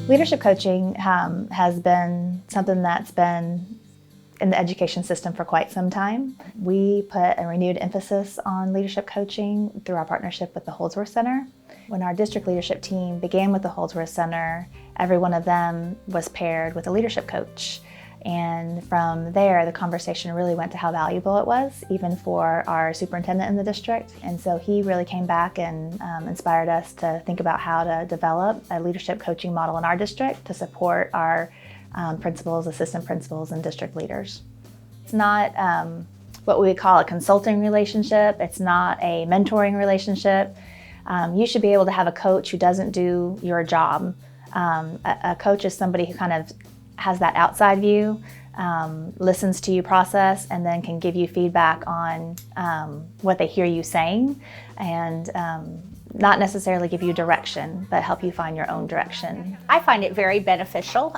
Leadership coaching has been something that's been in the education system for quite some time. We put a renewed emphasis on leadership coaching through our partnership with the Holdsworth Center. When our district leadership team began with the Holdsworth Center, every one of them was paired with a leadership coach. And from there, the conversation really went to how valuable it was, even for our superintendent in the district. And so he really came back and inspired us to think about how to develop a leadership coaching model in our district to support our principals, assistant principals, and district leaders. It's not what we would call a consulting relationship. It's not a mentoring relationship. You should be able to have a coach who doesn't do your job. A coach is somebody who kind of has that outside view, listens to you process, and then can give you feedback on what they hear you saying, and not necessarily give you direction, but help you find your own direction. I find it very beneficial.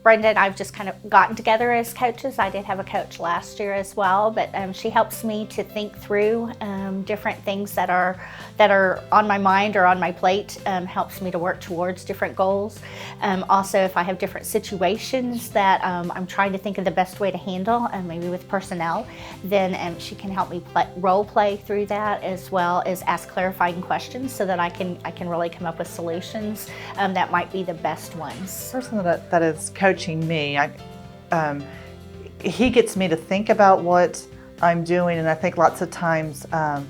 Brenda and I've just kind of gotten together as coaches. I did have a coach last year as well, but she helps me to think through different things that are on my mind or on my plate, helps me to work towards different goals. Also, if I have different situations that I'm trying to think of the best way to handle, maybe with personnel, then she can help me role play through that, as well as ask clarifying questions so that I can really come up with solutions that might be the best ones. The person that is coaching me, he gets me to think about what I'm doing, and I think lots of times, kind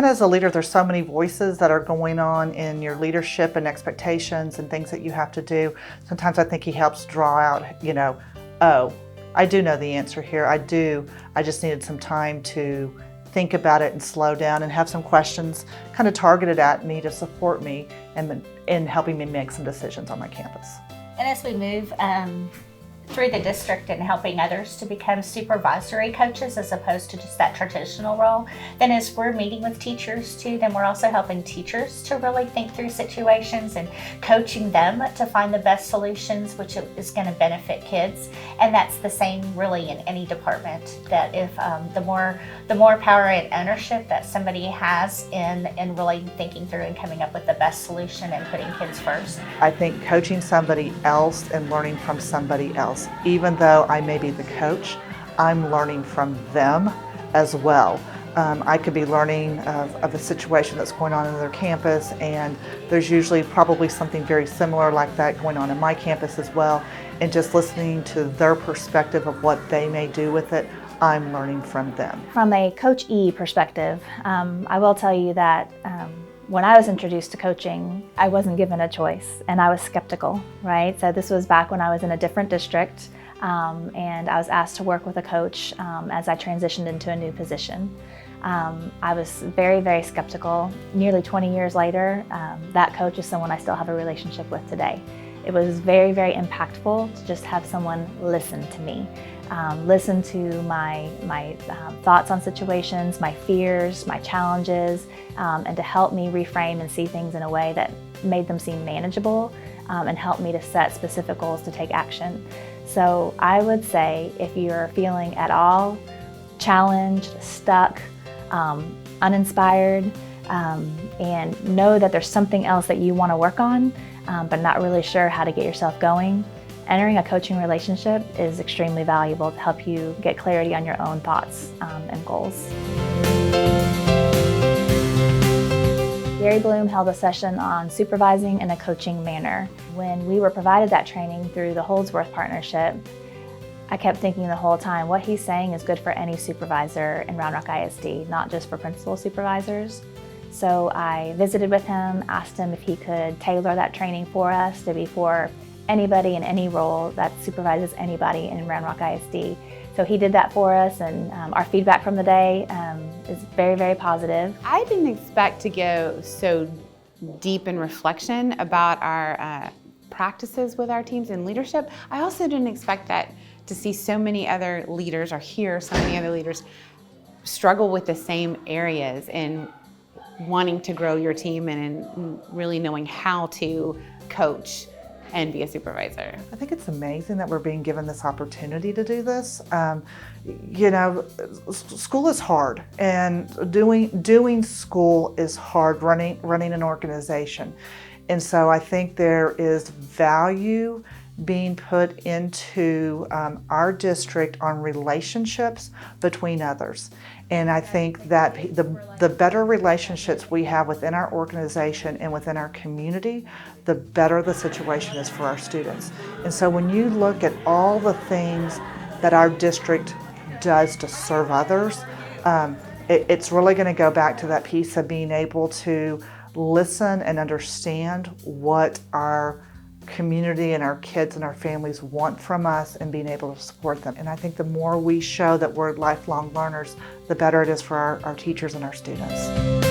of as a leader, there's so many voices that are going on in your leadership and expectations and things that you have to do. Sometimes I think he helps draw out, oh, I do know the answer here. I just needed some time to think about it and slow down and have some questions kind of targeted at me to support me in helping me make some decisions on my campus. And as we move through the district and helping others to become supervisory coaches as opposed to just that traditional role, then as we're meeting with teachers too, then we're also helping teachers to really think through situations and coaching them to find the best solutions, which is going to benefit kids. And that's the same really in any department, that if the more power and ownership that somebody has in really thinking through and coming up with the best solution and putting kids first. I think coaching somebody else and learning from somebody else, even though I may be the coach, I'm learning from them as well. I could be learning of a situation that's going on in their campus, and there's usually probably something very similar like that going on in my campus as well, and just listening to their perspective of what they may do with it, I'm learning from them. From a coachee perspective, I will tell you that when I was introduced to coaching, I wasn't given a choice, and I was skeptical, right? So this was back when I was in a different district, and I was asked to work with a coach as I transitioned into a new position. I was very, very skeptical. Nearly 20 years later, that coach is someone I still have a relationship with today. It was very, very impactful to just have someone listen to me. Listen to my thoughts on situations, my fears, my challenges, and to help me reframe and see things in a way that made them seem manageable, and help me to set specific goals to take action. So I would say, if you're feeling at all challenged, stuck, uninspired, and know that there's something else that you want to work on, but not really sure how to get yourself going, entering a coaching relationship is extremely valuable to help you get clarity on your own thoughts and goals. Gary Bloom held a session on supervising in a coaching manner. When we were provided that training through the Holdsworth partnership, I kept thinking the whole time, what he's saying is good for any supervisor in Round Rock ISD, not just for principal supervisors. So I visited with him, asked him if he could tailor that training for us to be for anybody in any role that supervises anybody in Round Rock ISD. So he did that for us, and our feedback from the day is very, very positive. I didn't expect to go so deep in reflection about our practices with our teams and leadership. I also didn't expect that to see so many other leaders, or hear so many other leaders struggle with the same areas and wanting to grow your team and really knowing how to coach and be a supervisor. I think it's amazing that we're being given this opportunity to do this. School is hard, and doing school is hard, running an organization. And so I think there is value being put into our district on relationships between others. And I think that the better relationships we have within our organization and within our community, the better the situation is for our students. And so when you look at all the things that our district does to serve others, it's really going to go back to that piece of being able to listen and understand what our community and our kids and our families want from us and being able to support them. And I think the more we show that we're lifelong learners, the better it is for our teachers and our students.